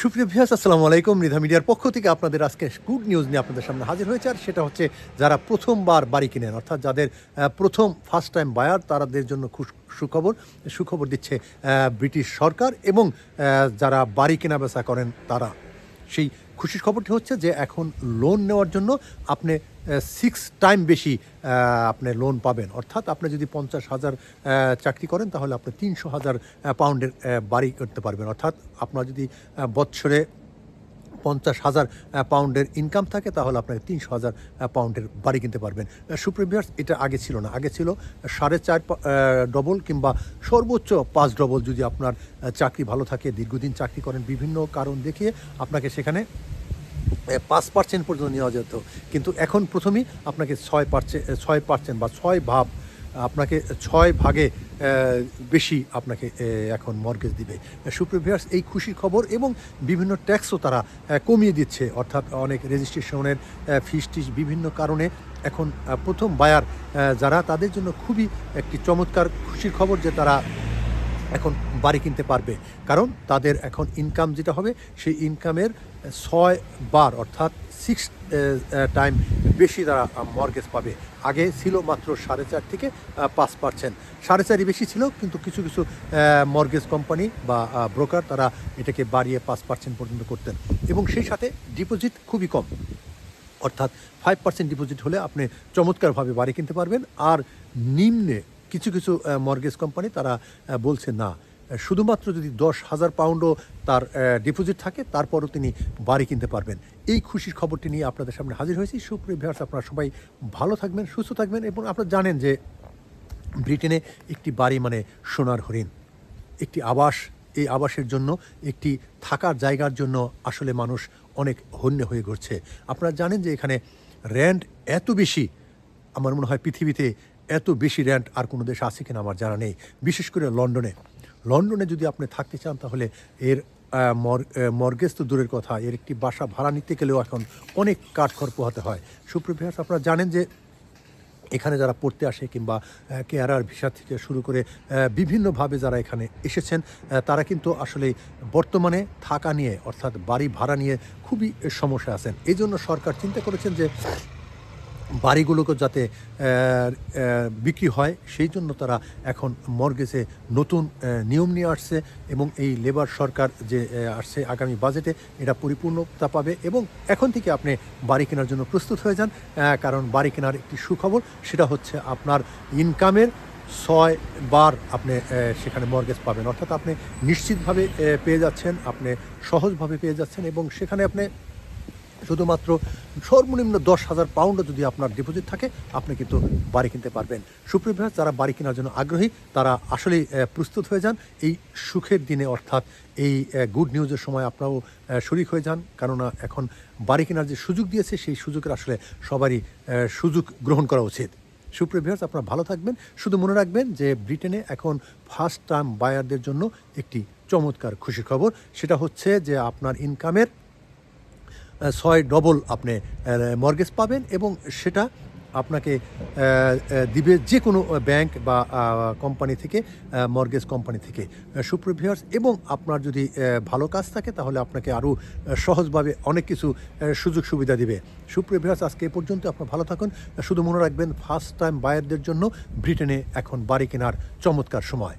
সুপ্রিয় ভিউয়ার্স, আসসালামু আলাইকুম। মৃধা মিডিয়ার পক্ষ থেকে আপনাদের আজকে গুড নিউজ নিয়ে আপনাদের সামনে হাজির হয়েছে। আর সেটা হচ্ছে যারা প্রথমবার বাড়ি কিনেন, অর্থাৎ যাদের প্রথম ফার্স্ট টাইম বায়ার, তাদের জন্য সুখবর দিচ্ছে ব্রিটিশ সরকার। এবং যারা বাড়ি কেনা বেচা করেন তারা, সেই খুশির খবরটি হচ্ছে যে এখন লোন নেওয়ার জন্য আপনি 6 টাইম বেশি আপনি লোন পাবেন। অর্থাৎ আপনি যদি 50,000 চাকরি করেন তাহলে আপনি 300,000 পাউন্ডের বাড়ি করতে পারবেন। অর্থাৎ আপনার যদি বৎসরে 50,000 পাউন্ডের ইনকাম থাকে তাহলে আপনাকে 300,000 পাউন্ডের বাড়ি কিনতে পারবেন। সুপ্রিয় ভিউয়ার্স, এটা আগে ছিল না। আগে ছিল 4.5 ডবল কিংবা সর্বোচ্চ 5 ডবল। যদি আপনার চাকরি ভালো থাকে, দীর্ঘদিন চাকরি করেন, বিভিন্ন কারণ দেখিয়ে আপনাকে সেখানে 5% পর্যন্ত নেওয়া যেত। কিন্তু এখন প্রথমেই আপনাকে 6% বা 6 ভাগ, আপনাকে 6 ভাগে বেশি আপনাকে এখন মর্গেজ দিবে। সুপ্রিয় ভিউয়ার্স, এই খুশির খবর এবং বিভিন্ন ট্যাক্সও তারা কমিয়ে দিচ্ছে। অর্থাৎ অনেক রেজিস্ট্রেশনের ফিস টিস বিভিন্ন কারণে এখন প্রথম বায়ার যারা, তাদের জন্য খুবই একটি চমৎকার খুশির খবর যে তারা এখন বাড়ি কিনতে পারবে। কারণ তাদের এখন ইনকাম যেটা হবে, সেই ইনকামের 6 বার অর্থাৎ 6 টাইম বেশি তারা মর্গেজ পাবে। আগে ছিল মাত্র 4.5 থেকে 5%। 4.5 বেশি ছিল, কিন্তু কিছু কিছু মর্গেজ কোম্পানি বা ব্রোকার তারা এটাকে বাড়িয়ে 5% পর্যন্ত করতেন। এবং সেই সাথে ডিপোজিট খুবই কম, অর্থাৎ 5% ডিপোজিট হলে আপনি চমৎকারভাবে বাড়ি কিনতে পারবেন। আর নিম্নে কিছু কিছু মর্গেজ কোম্পানি তারা বলছে না, শুধুমাত্র যদি 10,000 পাউন্ডও তার ডিপোজিট থাকে তারপরও তিনি বাড়ি কিনতে পারবেন। এই খুশির খবরটি নিয়ে আপনাদের সামনে হাজির হয়েছি। সুপ্রিয় ভিউয়ার্স, আপনারা সবাই ভালো থাকবেন, সুস্থ থাকবেন। এবং আপনারা জানেন যে ব্রিটেনে একটি বাড়ি মানে সোনার হরিণ, একটি আবাস। এই আবাসের জন্য, একটি থাকার জায়গার জন্য আসলে মানুষ অনেক হন্যে হয়ে ঘুরছে। আপনারা জানেন যে এখানে রেন্ট এত বেশি, আমার মনে হয় পৃথিবীতে এত বেশি রেন্ট আর কোনো দেশ আছে কিনা আমার জানা নেই। বিশেষ করে লন্ডনে যদি আপনি থাকতে চান তাহলে এর মর্গেজ তো দূরের কথা, এর একটি বাসা ভাড়া নিতে গেলেও এখন অনেক কাঠখড় পোহাতে হয়। সুপ্রিয় ভিউয়ার্স, আপনারা জানেন যে এখানে যারা পড়তে আসে কিংবা কেয়ারার ভিসা থেকে শুরু করে বিভিন্নভাবে যারা এখানে এসেছেন, তারা কিন্তু আসলে বর্তমানে থাকা নিয়ে, অর্থাৎ বাড়ি ভাড়া নিয়ে খুবই সমস্যা আছেন। এই জন্য সরকার চিন্তা করেছেন যে বাড়িগুলোকে যাতে বিক্রি হয়, সেই জন্য তারা এখন মর্গেজে নতুন নিয়ম নিয়ে আসছে। এবং এই লেবার সরকার যে আসছে আগামী বাজেটে, এটা পরিপূর্ণতা পাবে। এবং এখন থেকে আপনি বাড়ি কেনার জন্য প্রস্তুত হয়ে যান। কারণ বাড়ি কেনার একটি সুখবর, সেটা হচ্ছে আপনার ইনকামের 6 বার আপনি সেখানে মর্গেজ পাবেন। অর্থাৎ আপনি নিশ্চিতভাবে পেয়ে যাচ্ছেন, আপনি সহজভাবে পেয়ে যাচ্ছেন। এবং সেখানে আপনি শুধুমাত্র সর্বনিম্ন 10,000 পাউন্ডও যদি আপনার ডিপোজিট থাকে, আপনি কিন্তু বাড়ি কিনতে পারবেন। সুপ্রিয় ভিউয়ার্স, যারা বাড়ি কেনার জন্য আগ্রহী তারা আসলেই প্রস্তুত হয়ে যান এই সুখের দিনে। অর্থাৎ এই গুড নিউজের সময় আপনারাও শরিক হয়ে যান। কেননা এখন বাড়ি কেনার যে সুযোগ দিয়েছে, সেই সুযোগের আসলে সবারই সুযোগ গ্রহণ করা উচিত। সুপ্রিয় ভিউয়ার্স, আপনারা ভালো থাকবেন। শুধু মনে রাখবেন যে ব্রিটেনে এখন ফার্স্ট টাইম বায়ারদের জন্য একটি চমৎকার খুশির খবর, সেটা হচ্ছে যে আপনার ইনকামের 6 ডবল আপনি মর্গেজ পাবেন। এবং সেটা আপনাকে দিবে যে কোনো ব্যাংক বা কোম্পানি থেকে, মর্গেজ কোম্পানি থেকে। সুপ্রিয় ভিউয়ার্স, এবং আপনার যদি ভালো কাজ থাকে তাহলে আপনাকে আরও সহজভাবে অনেক কিছু সুযোগ সুবিধা দিবে। সুপ্রিয় ভিউয়ার্স, আজকে এ পর্যন্ত। আপনার ভালো থাকুন। শুধু মনে রাখবেন, ফার্স্ট টাইম বায়ারদের জন্য ব্রিটেনে এখন বাড়ি কেনার চমৎকার সময়।